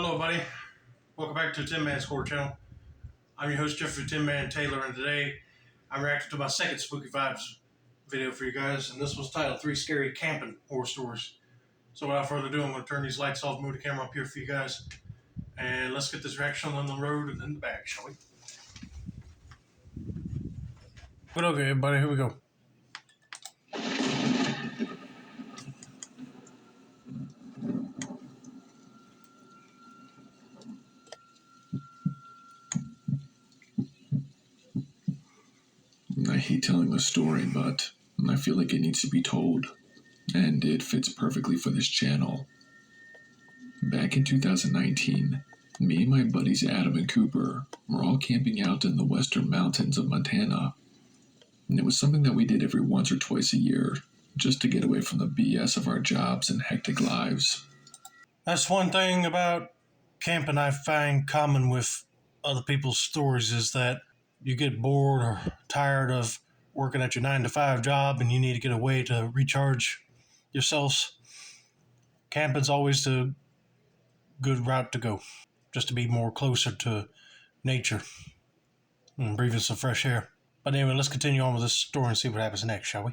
Hello, buddy. Welcome back to Tin Man's Horror Channel. I'm your host, Jeffrey Tin Man Taylor, and today I'm reacting to my second Spooky Vibes video for you guys, and this was titled 3 Scary Camping Horror Stories. So without further ado, I'm going to turn these lights off, move the camera up here for you guys, and let's get this reaction on the road and in the bag, shall we? But okay, everybody, here we go. I hate telling the story, but I feel like it needs to be told, and it fits perfectly for this channel. Back in 2019, me and my buddies Adam and Cooper were all camping out in the western mountains of Montana. And it was something that we did every once or twice a year, just to get away from the BS of our jobs and hectic lives. That's one thing about camping I find common with other people's stories is that you get bored or tired of working at your 9-to-5 job and you need to get away to recharge yourselves. Camping's always the good route to go, just to be more closer to nature and breathing some fresh air. But anyway, let's continue on with this story and see what happens next, shall we?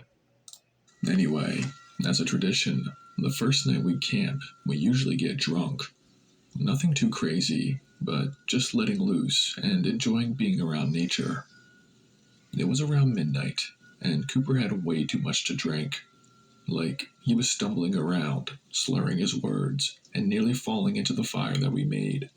Anyway, as a tradition, the first night we camp, we usually get drunk. Nothing too crazy, but just letting loose and enjoying being around nature. It was around midnight, and Cooper had way too much to drink. Like, he was stumbling around, slurring his words, and nearly falling into the fire that we made.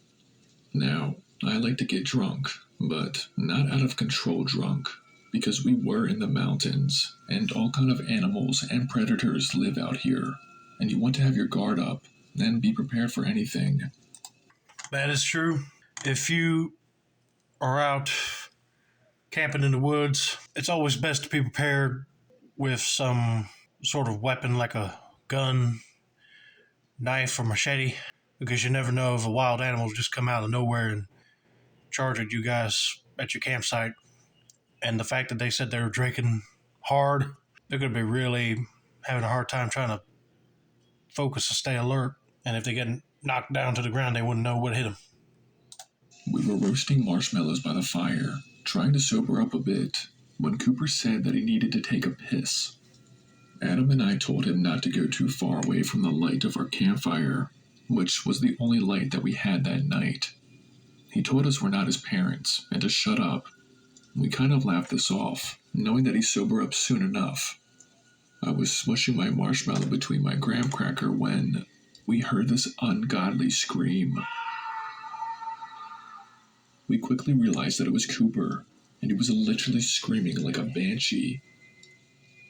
Now, I like to get drunk, but not out of control drunk, because we were in the mountains, and all kind of animals and predators live out here, and you want to have your guard up and be prepared for anything. That is true. If you are out camping in the woods, it's always best to be prepared with some sort of weapon like a gun, knife, or machete, because you never know if a wild animal will just come out of nowhere and charge at you guys at your campsite. And the fact that they said they were drinking hard, they're going to be really having a hard time trying to focus and stay alert. And if they get knocked down to the ground, they wouldn't know what hit them. We were roasting marshmallows by the fire, trying to sober up a bit, when Cooper said that he needed to take a piss. Adam and I told him not to go too far away from the light of our campfire, which was the only light that we had that night. He told us we're not his parents, and to shut up. We kind of laughed this off, knowing that he'd sober up soon enough. I was smushing my marshmallow between my graham cracker when we heard this ungodly scream. We quickly realized that it was Cooper, and he was literally screaming like a banshee.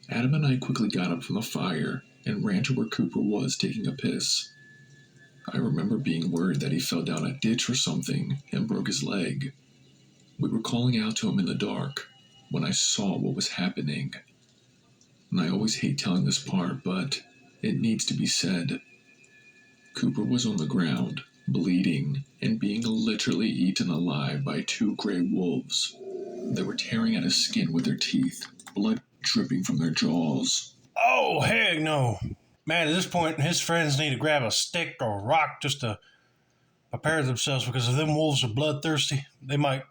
Adam and I quickly got up from the fire and ran to where Cooper was taking a piss. I remember being worried that he fell down a ditch or something and broke his leg. We were calling out to him in the dark when I saw what was happening. And I always hate telling this part, but it needs to be said. Cooper was on the ground, bleeding, and being literally eaten alive by 2 gray wolves. They were tearing at his skin with their teeth, blood dripping from their jaws. Oh, heck no. Man, at this point, his friends need to grab a stick or a rock just to prepare themselves, because if them wolves are bloodthirsty, they might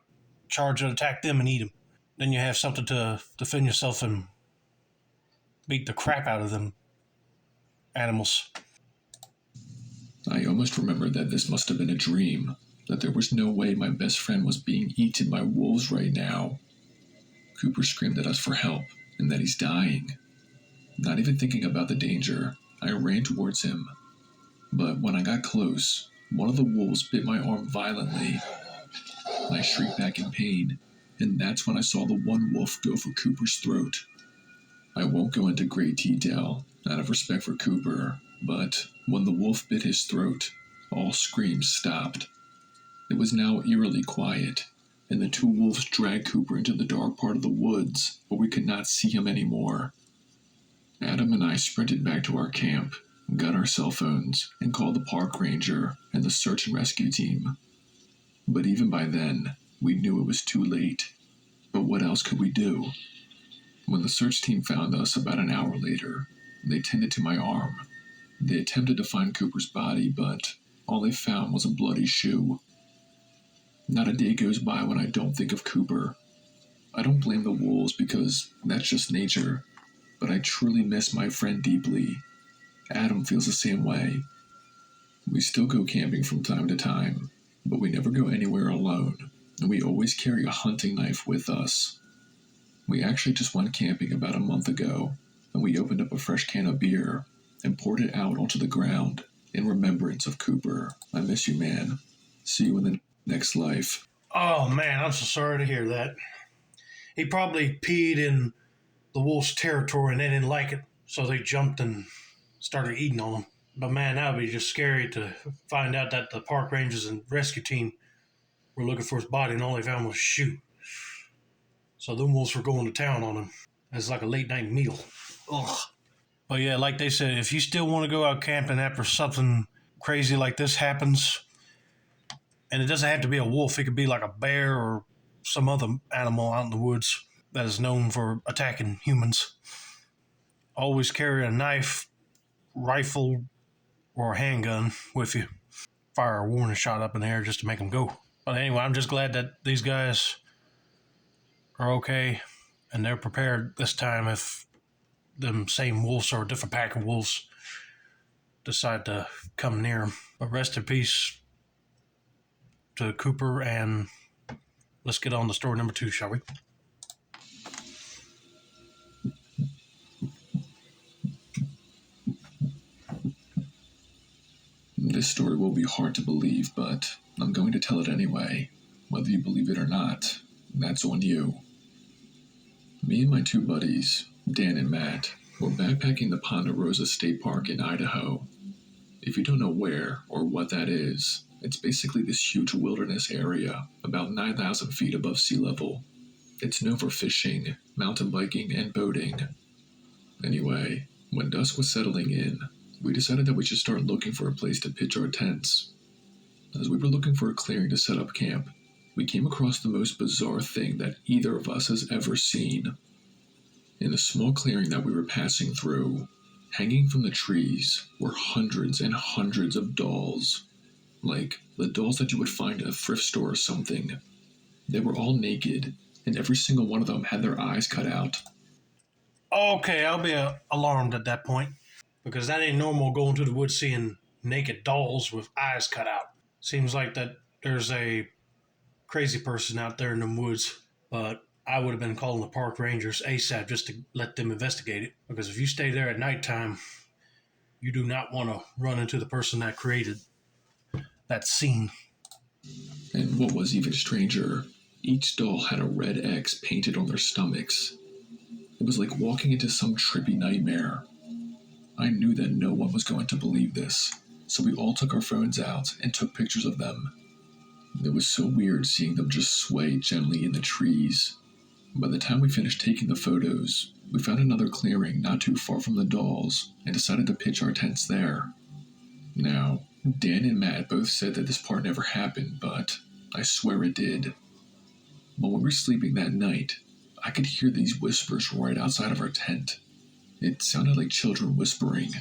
charge and attack them and eat them. Then you have something to defend yourself and beat the crap out of them animals. I almost remembered that this must have been a dream, that there was no way my best friend was being eaten by wolves right now. Cooper screamed at us for help, and that he's dying. Not even thinking about the danger, I ran towards him. But when I got close, one of the wolves bit my arm violently. I shrieked back in pain, and that's when I saw the one wolf go for Cooper's throat. I won't go into great detail, out of respect for Cooper, but when the wolf bit his throat, all screams stopped. It was now eerily quiet, and the 2 wolves dragged Cooper into the dark part of the woods where we could not see him anymore. Adam and I sprinted back to our camp, got our cell phones, and called the park ranger and the search and rescue team. But even by then, we knew it was too late. But what else could we do? When the search team found us about an hour later, they tended to my arm. They attempted to find Cooper's body, but all they found was a bloody shoe. Not a day goes by when I don't think of Cooper. I don't blame the wolves because that's just nature, but I truly miss my friend deeply. Adam feels the same way. We still go camping from time to time, but we never go anywhere alone, and we always carry a hunting knife with us. We actually just went camping about a month ago, and we opened up a fresh can of beer and poured it out onto the ground in remembrance of Cooper. I miss you, man. See you in the next life. Oh man, I'm so sorry to hear that. He probably peed in the wolf's territory and they didn't like it, so they jumped and started eating on him. But man, that would be just scary to find out that the park rangers and rescue team were looking for his body and all they found was a shoe. So them wolves were going to town on him. It's like a late night meal. Ugh. But yeah, like they said, if you still want to go out camping after something crazy like this happens, and it doesn't have to be a wolf, it could be like a bear or some other animal out in the woods that is known for attacking humans. Always carry a knife, rifle, or a handgun with you. Fire a warning shot up in the air just to make them go. But anyway, I'm just glad that these guys are okay and they're prepared this time if them same wolves or a different pack of wolves decide to come near them. But rest in peace to Cooper, and let's get on to story number 2, shall we? This story will be hard to believe, but I'm going to tell it anyway. Whether you believe it or not, that's on you. Me and my 2 buddies, Dan and Matt, were backpacking the Ponderosa State Park in Idaho. If you don't know where or what that is, it's basically this huge wilderness area about 9,000 feet above sea level. It's known for fishing, mountain biking, and boating. Anyway, when dusk was settling in, we decided that we should start looking for a place to pitch our tents. As we were looking for a clearing to set up camp, we came across the most bizarre thing that either of us has ever seen. In the small clearing that we were passing through, hanging from the trees, were hundreds and hundreds of dolls. Like the dolls that you would find in a thrift store or something. They were all naked, and every single one of them had their eyes cut out. Okay, I'll be alarmed at that point, because that ain't normal going to the woods seeing naked dolls with eyes cut out. Seems like that there's a crazy person out there in the woods, but I would have been calling the park rangers ASAP just to let them investigate it, because if you stay there at nighttime, you do not want to run into the person that created that scene. And what was even stranger, each doll had a red X painted on their stomachs. It was like walking into some trippy nightmare. I knew that no one was going to believe this, so we all took our phones out and took pictures of them. It was so weird seeing them just sway gently in the trees. By the time we finished taking the photos, we found another clearing not too far from the dolls and decided to pitch our tents there. Now, Dan and Matt both said that this part never happened, but I swear it did. When we were sleeping that night, I could hear these whispers right outside of our tent. It sounded like children whispering.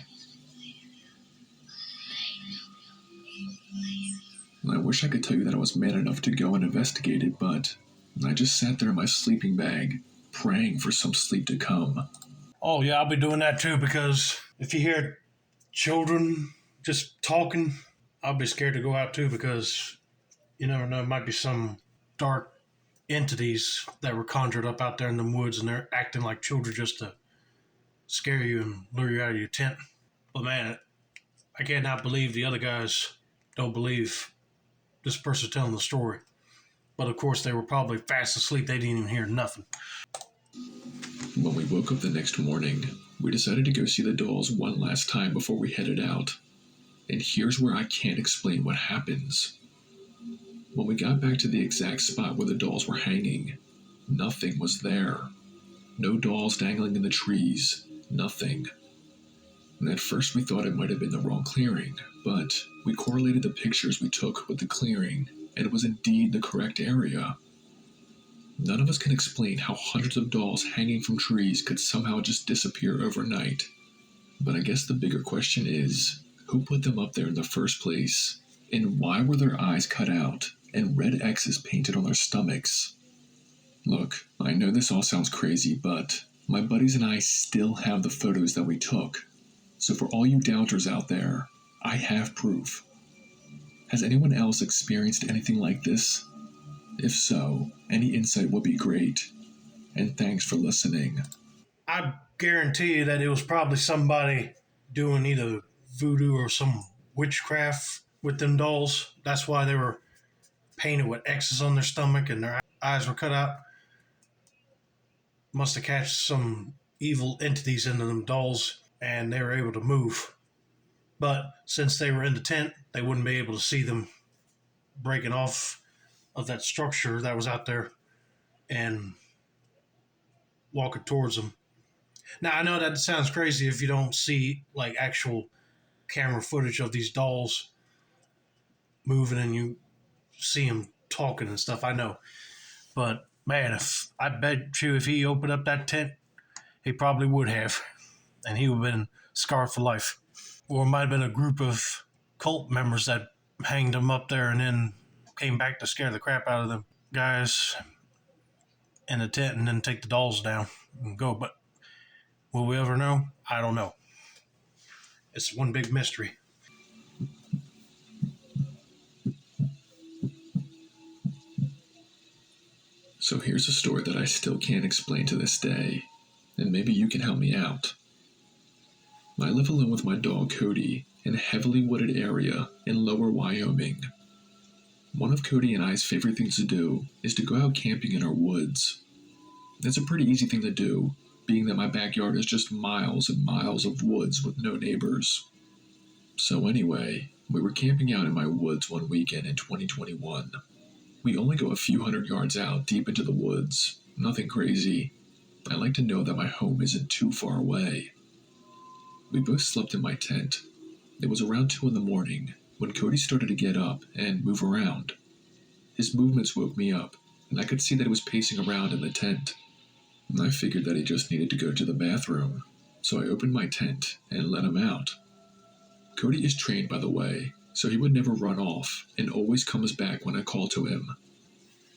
I wish I could tell you that I was man enough to go and investigate it, but I just sat there in my sleeping bag, praying for some sleep to come. Oh yeah, I'll be doing that too, because if you hear children just talking, I'll be scared to go out too, because you never know, it might be some dark entities that were conjured up out there in the woods and they're acting like children just to scare you and lure you out of your tent. But man, I cannot believe the other guys don't believe this person telling the story. But of course, they were probably fast asleep. They didn't even hear nothing. When we woke up the next morning, we decided to go see the dolls one last time before we headed out. And here's where I can't explain what happens. When we got back to the exact spot where the dolls were hanging, nothing was there. No dolls dangling in the trees, nothing. And at first we thought it might have been the wrong clearing, but we correlated the pictures we took with the clearing, and it was indeed the correct area. None of us can explain how hundreds of dolls hanging from trees could somehow just disappear overnight. But I guess the bigger question is, who put them up there in the first place? And why were their eyes cut out and red X's painted on their stomachs? Look, I know this all sounds crazy, but my buddies and I still have the photos that we took. So for all you doubters out there, I have proof. Has anyone else experienced anything like this? If so, any insight would be great. And thanks for listening. I guarantee you that it was probably somebody doing either voodoo or some witchcraft with them dolls. That's why they were painted with X's on their stomach and their eyes were cut out. Must have catch some evil entities into them dolls and they were able to move. But since they were in the tent, they wouldn't be able to see them breaking off of that structure that was out there and walking towards them. Now, I know that sounds crazy if you don't see like actual camera footage of these dolls moving and you see them talking and stuff. I know. But man, I bet you if he opened up that tent, he probably would have. And he would have been scarred for life. Or it might have been a group of cult members that hanged him up there and then came back to scare the crap out of them guys in the tent and then take the dolls down and go. But will we ever know? I don't know. It's one big mystery. So here's a story that I still can't explain to this day, and maybe you can help me out. I live alone with my dog Cody in a heavily wooded area in lower Wyoming. One of Cody and I's favorite things to do is to go out camping in our woods. It's a pretty easy thing to do, being that my backyard is just miles and miles of woods with no neighbors. So anyway, we were camping out in my woods one weekend in 2021. We only go a few hundred yards out deep into the woods, nothing crazy. I like to know that my home isn't too far away. We both slept in my tent. It was around 2 in the morning when Cody started to get up and move around. His movements woke me up, and I could see that he was pacing around in the tent. And I figured that he just needed to go to the bathroom, so I opened my tent and let him out. Cody is trained, by the way, so he would never run off and always comes back when I call to him.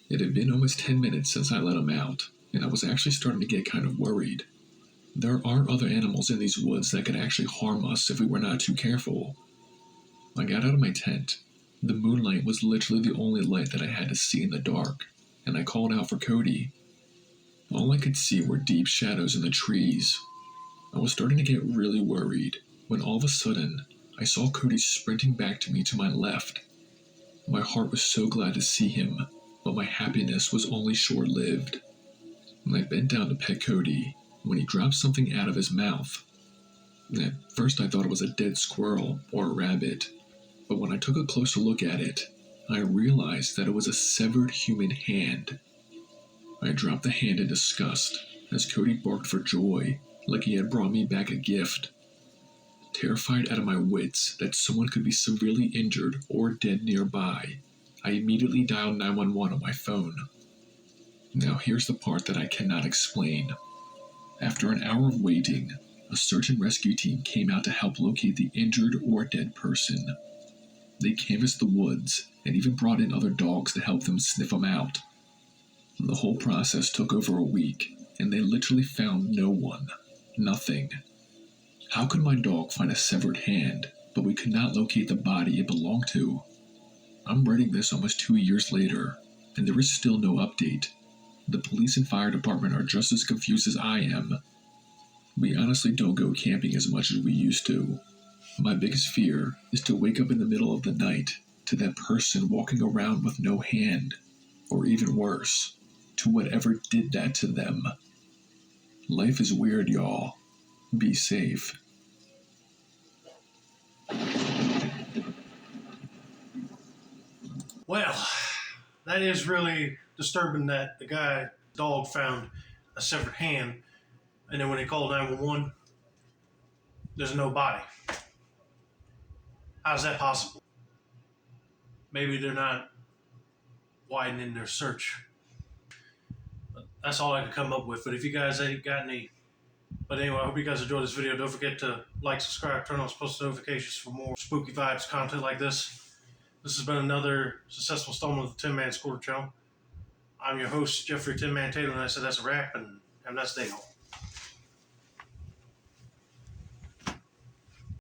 It had been almost 10 minutes since I let him out, and I was actually starting to get kind of worried. There are other animals in these woods that could actually harm us if we were not too careful. I got out of my tent. The moonlight was literally the only light that I had to see in the dark, and I called out for Cody. All I could see were deep shadows in the trees. I was starting to get really worried when all of a sudden I saw Cody sprinting back to me to my left. My heart was so glad to see him, but my happiness was only short-lived. I bent down to pet Cody when he dropped something out of his mouth. At first I thought it was a dead squirrel or a rabbit, but when I took a closer look at it, I realized that it was a severed human hand. I dropped the hand in disgust as Cody barked for joy, like he had brought me back a gift. Terrified out of my wits that someone could be severely injured or dead nearby, I immediately dialed 911 on my phone. Now here's the part that I cannot explain. After an hour of waiting, a search and rescue team came out to help locate the injured or dead person. They canvassed the woods and even brought in other dogs to help them sniff them out. The whole process took over a week, and they literally found no one. Nothing. How could my dog find a severed hand, but we could not locate the body it belonged to? I'm writing this almost 2 years later, and there is still no update. The police and fire department are just as confused as I am. We honestly don't go camping as much as we used to. My biggest fear is to wake up in the middle of the night to that person walking around with no hand, or even worse, to whatever did that to them. Life is weird, y'all. Be safe. Well, that is really disturbing that the dog found a severed hand, and then when they called 911, there's no body. How's that possible? Maybe they're not widening their search. But that's all I could come up with. But if you guys ain't got any... But anyway, I hope you guys enjoyed this video. Don't forget to like, subscribe, turn on post notifications for more spooky vibes content like this. This has been another successful installment of the Tin Man Score Show. I'm your host, Jeffrey Tin Man Taylor, and I said that's a wrap, and have a nice day, all.